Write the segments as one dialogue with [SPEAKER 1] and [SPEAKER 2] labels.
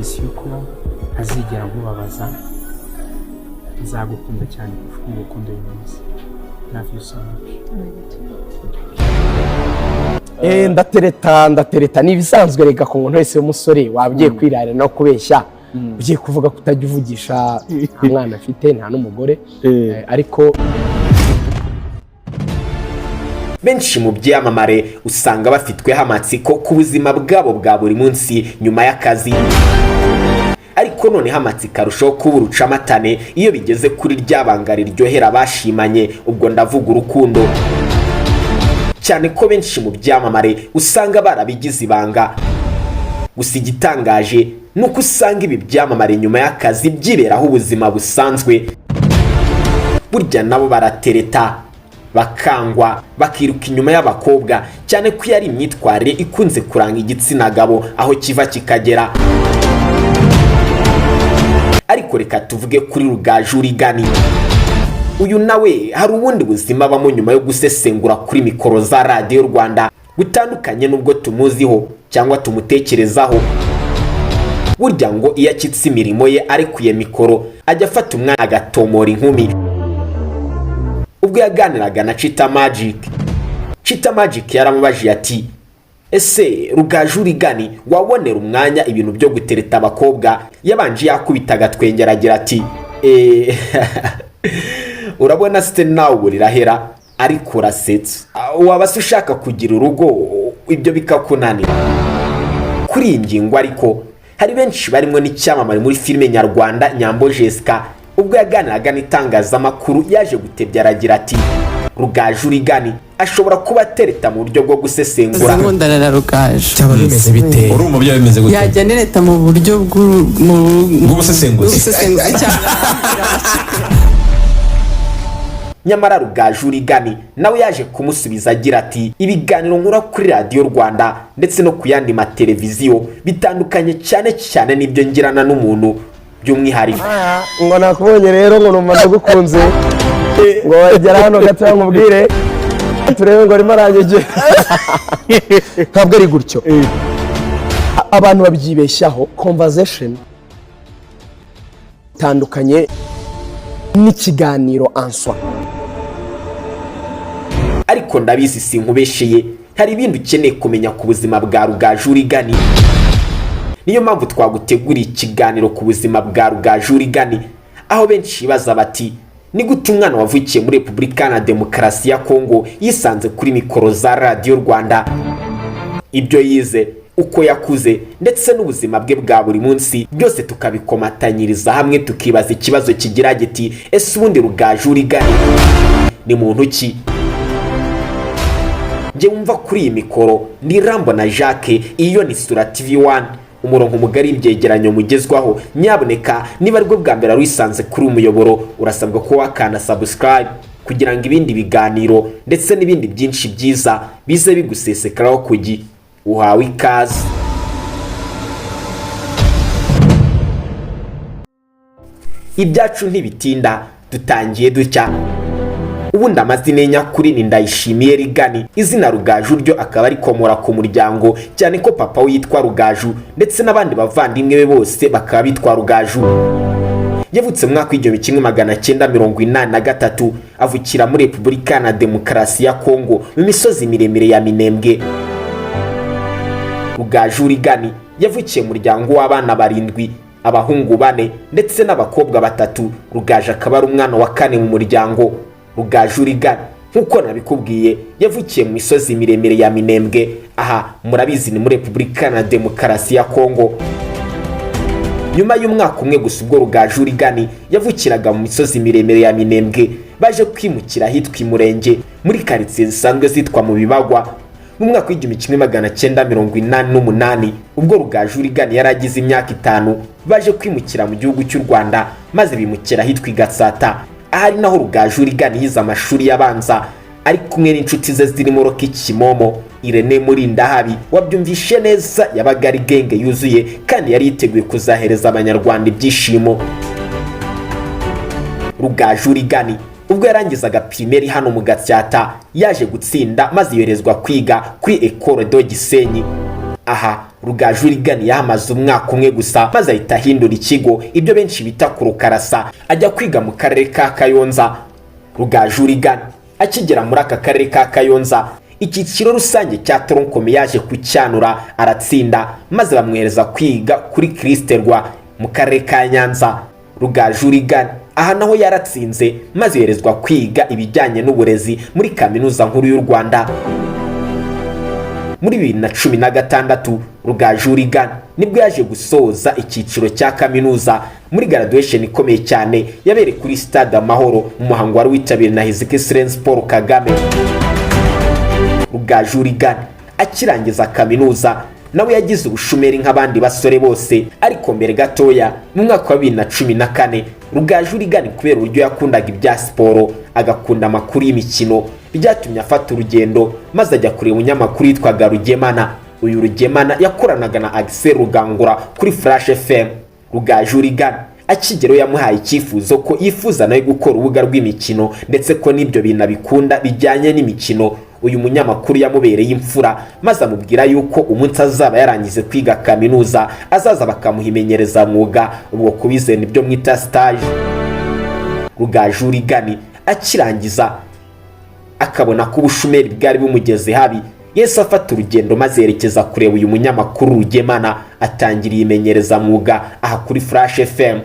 [SPEAKER 1] promise yuko ntazigera nkubabaza, nzagukunda cyane kuko ngukunda uyu munsi. Love you so much.
[SPEAKER 2] Ndatereta ni ibisanzwe rega ku muntu wese w'umusore wabigiye kwirara no kubeshya ugiye kuvuga kutajya uvugisha umwana afite nta n'umugore ariko
[SPEAKER 3] benshi mu byamamare usanga bafitweho amatsiko ku buzima bwabo bwa buri munsi nyuma y'akazi, ariko noneho amatsiko arushaho kuba urucamatane iyo bigeze kuri ryabanga riryohera abashimanye, ubwo ndavuga urukundo, cyane ko benshi mu byamamare usanga barabigize ibanga. Gusa igitangaje nuko usanga ibi byamamare nyuma y'akazi byiberaho ubuzima busanzwe, burya nabo baratereta bakangwa bakiruka inyuma y'abakobwa, cyane ko yari imyitwarire ikunze kuranga igitsina gabo aho kiva kikagera. Ariko reka tuvuge kuri Rugaju REAGAN. Uyu nawe hari ubundi buzima bamo nyuma yo gusesengura kuri mikoro za Radio Rwanda butandukanye n'ubwo tumuziho cyangwa tumutekerezaho. Burya ngo iyo akitse imirimo ye arekuye mikoro ajya afata umwana agatomora inkumi. Ubwo yaganiraga na Chita Magic yaramubajije ati ese Rugaju REAGAN wabonera umwanya ibintu byo gutereta abakobwa? Yabanje yakubita agatwengera agira ati urabona site nawe burirahera ariko urasetse, waba se ushaka kugira urugo ibyo bikakunanira. Kuri iyi ngingo ariko hari benshi barimo n'icyamamare muri filime nyarwanda Nyambo Jessica, ubwo yaganiraga n'itangazamakuru yaje gutebya aragira ati Rugaju REAGAN ashobora kuba atereta mu buryo bwo gusesengura.
[SPEAKER 4] Nkundana na Rugaju
[SPEAKER 2] cyaba bimeze bite?
[SPEAKER 5] Uri umubyeyi bimeze gute?
[SPEAKER 4] Yajya nereta mu buryo
[SPEAKER 5] bw'ubusesenguzi.
[SPEAKER 3] Nyamara Rugaju REAGAN nawe yaje kumusubiza agira ati ibiganiro nkura kuri Radio Rwanda ndetse no ku yandi mateleviziyo bitandukanye cyane n'ibyo ngirana n'umuntu by'umwihariko.
[SPEAKER 2] ngo nakubonye rero ngo numva ndagukunze ngo wagera hano gato nkubwire turebe ngo arimo arangije ntabwo ari gutyo. Abantu babyibeshyaho conversation tandukanye n'ikiganiro answa.
[SPEAKER 3] Ariko ndabizi sinkubesheye, hari ibindi ukeneye kumenya ku buzima bwa Rugaju REAGAN. Niyo mpamvu twaguteguriye ikiganiro ku buzima bwa Rugaju REAGAN, aho benshi baza bati ni gute umwana wavukiye muri Repubulika na Demokarasi ya Kongo yisanze kuri mikoro za Radio Rwanda. Ibyo yize, uko yakuze ndetse n'ubuzima bwe bwa buri munsi byose tukabikomatanyiriza hamwe tukibaza ikibazo kigira giti ese ubundi Rugaju REAGAN ni muntu ki? Nje wumva kuri iyi mikoro ni Rambo na Jacques, iyo ni Sura TV1, umurongo mugari ibyegeranyo mugezwaho. Nyaboneka niba aribwo bwa mbere wisanze kuri umuyoboro urasabwa ko wakanda subscribe kugira ngo ibindi biganiro ndetse n'ibindi byinshi byiza bize bigusesekaraho kugi uhawe ikaze. Ibyacu ntibitinda dutangiye ducya. Ubundi amazina nyakuri ni Ndayishimiye REAGAN, izina Rugaju ryo akaba ari komora ku muryango, cyane ko papa we yitwa Rugaju ndetse n'abandi bavandimwe be bose bakaba bitwa Rugaju. Yavutse mu mwaka w'igihumbi kimwe magana cyenda 1983 avukira muri Repubulika na Demokarasi ya Kongo mu misozi miremire ya Minembwe. Rugaju REAGAN yavukiye mu muryango w'abana 7, abahungu 4 ndetse n'abakobwa 3. Rugaju akaba ari umwana wa 4 mu muryango. Rugaju REAGAN nkuko nabikubwiye yavukiye mu misozi miremire ya Minembwe, aha murabizi ni muri Repubulika na Demokarasi ya Kongo. Nyuma y'umwaka umwe gusa ubwo Rugaju REAGAN yavukiraga mu misozi miremire ya Minembwe, baje kwimukira hitwa Imurenge muri quartier zisanzwe zitwa mu Bibagwa mu mwaka w'igihumbi kimwe magana cyenda 1988. Ubwo Rugaju REAGAN yaragize imyaka 5 baje kwimukira mu gihugu cy'u Rwanda, maze bimukira hitwa Gatsata, ahari naho Rugaju REAGAN yize amashuri yabanza ari kumwe n'inshuti ze zirimo Roki Kimomo, Irene Murindahabi. Wabyumvishe neza, yabaga ari genge yuzuye kandi yari yiteguye kuzahereza abanyarwanda ibyishimo. Rugaju REAGAN ubwo yarangizaga primaire hano mu Gatsata yaje gutsinda maze yoherezwa kwiga kuri Ecole de Gisenyi. Aha Rugaju REAGAN yahamaze umwaka umwe gusa maze ahita ahindura ikigo ibyo benshi bita ku rukarasa ajya kwiga mu karere ka Kayonza. Rugaju REAGAN akigera muri aka karere ka Kayonza icyiciro rusange cya toronkome yaje kucyanura aratsinda maze bamwohereza kwiga kuri Kristerwa mu karere ka Nyanza. Rugaju REAGAN aha naho yaratsinze maze yoherezwa kwiga ibijyanye n'uburezi muri kaminuza nkuru y'u Rwanda. Muri 2016 Rugaju REAGAN nibwo yaje gusoza icyiciro cya kaminuza muri graduation ikomeye cyane yabereye kuri Stade Amahoro mu muhango wari witabiriwe na His Excellency Paul Kagame. Rugaju REAGAN akirangiza kaminuza nawe yagize ubushomeri nk'abandi basore bose, ariko mbere gatoya mu mwaka wa 2014 Rugaju REAGAN kubera uburyo yakundaga ibya siporo agakunda amakuru y'imikino byatumye afata urugendo maze ajya kureba umunyamakuru yitwaga Rugemana. Uyu Rugemana yakoranaga na Axel Rugangura kuri Flash FM. Rugaju REAGAN akigero yamuhaye icyifuzo ko yifuza nawe gukora urubuga rw'imikino ndetse ko n'ibyo bintu bikunda bijyanye n'imikino. Uyu munyamakuru yamubereye imfura maze amubwira yuko umunsi azaba yarangize kwiga kaminuza azaza bakamuhimenyereza mwuga ubwo kubizena ibyo mwita stage. Rugaju REAGAN akirangiza akabona ko ubushomeri bwari bumugeze habi, Yesu afata urugendo maze yerekeza kureba uyu munyamakuru Rugemana atangira imenyereza mwuga aha kuri Flash FM.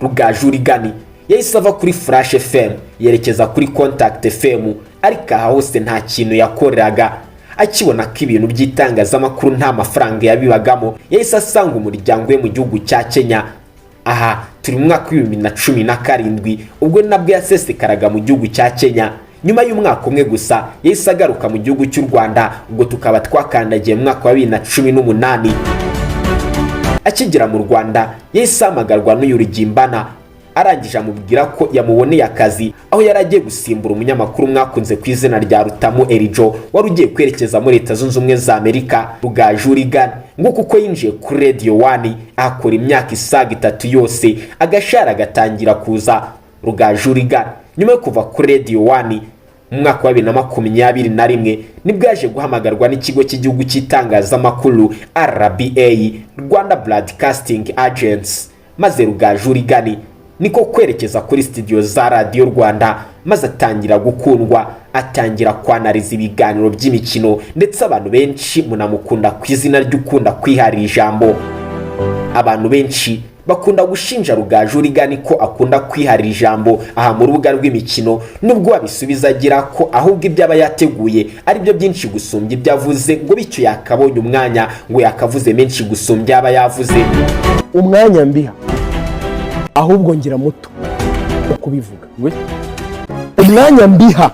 [SPEAKER 3] Rugaju REAGAN yahise ava kuri Flash FM yerekeza kuri Contact FM, ariko aha hose nta kintu yakoreraga. Akibona ko ibintu by'itangazamakuru nta mafaranga yabibagamo, yahise asanga umuryango we mu gihugu cya Kenya. Aha turi mu mwaka wa 2017 ubwo nabwo yasesekaraga mu gihugu cya Kenya. Nyuma y'umwaka umwe gusa yahise agaruka mu gihugu cy'u Rwanda, ubwo tukaba twakandagiye mu mwaka wa 2018. Akigera mu Rwanda yahise amagarwa n'uyu Rugimbana arangije amubwira ko yamuboneye akazi aho yaragiye gusimbura umunyamakuru mwakunze ku izina rya Rutamu Erijo wari ugiye kwerekeza muri Leta Zunze Ubumwe za Amerika. Rugaju REAGAN ngo kuko yinjiye kuri Radio 1 akora imyaka isaga 3 yose agashara gatangira kuza. Rugaju REAGAN nyuma yo kuva kuri Radio 1 mu mwaka wa 2021 nibwo yaje guhamagarwa n'ikigo cy'igihugu cy'itangazamakuru RBA, Rwanda Broadcasting Agency, maze Rugaju REAGAN niko kwerekeza kuri studio za Radio Rwanda maze atangira gukundwa, atangira kwanariza ibiganiro by'imikino ndetse abantu benshi munamukunda ku izina ry'ukunda kwiharira ijambo. Abantu benshi bakunda gushinja Rugaju REAGAN ko akunda kwiharira ijambo aha mu rubuga rw'imikino, nubwo abisubiza agira ko ahubwo ibyaba yateguye ari byo byinshi gusumbya ibyavuze, ngo bityo yakabonye umwanya ngo yakavuze menshi gusumbya aba yavuze.
[SPEAKER 2] Umwanya mbiha ahubwo ngira muto kubivuga we, umwanya mbiha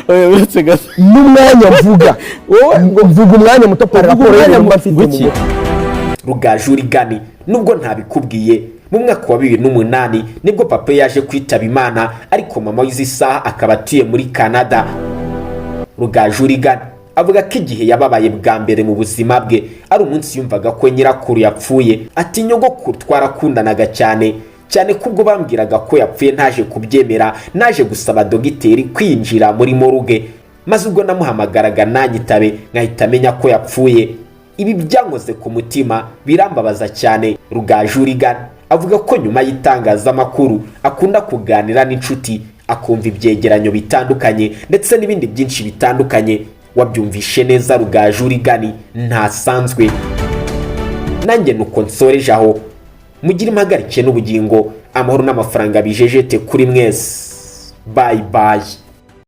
[SPEAKER 5] uretse gato
[SPEAKER 2] n'umwanya mvuga mvuga umwanya muto para raporo yayo mbafite.
[SPEAKER 3] Rugaju REAGAN nubwo ntabikubwiye mu mwaka wa 2008 nibwo papa yaje kwitaba Imana, ariko mama w'izi saha akaba atuye muri Canada. Rugaju REAGAN avuga ko igihe yababaye bwa mbere mu buzima bwe ari umunsi yumvaga ko nyirakuru yapfuye. Ati nyogokuru twarakundanaga cyane cyane kubwo bambwiraga ko yapfuye ntaje kubyemera, naje gusaba dogiteri kwinjira muri moruge, maze ubwo namuhamagaraga nanyitabe nkahita amenya ko yapfuye. Ibi byankoze ku mutima birambabaza cyane. Rugaju REAGAN avuga ko nyuma y'itangazamakuru akunda kuganira n'inshuti, akumva ibyegeranyo bitandukanye ndetse n'ibindi byinshi bitandukanye. Wabyumvishe neza, Rugaju REAGAN ntasanzwe. Nanjye nuko nsoreje aho, mugire impagarike n'ubugingo, amahoro n'amafaranga bijejete kuri mwese. Bye bye.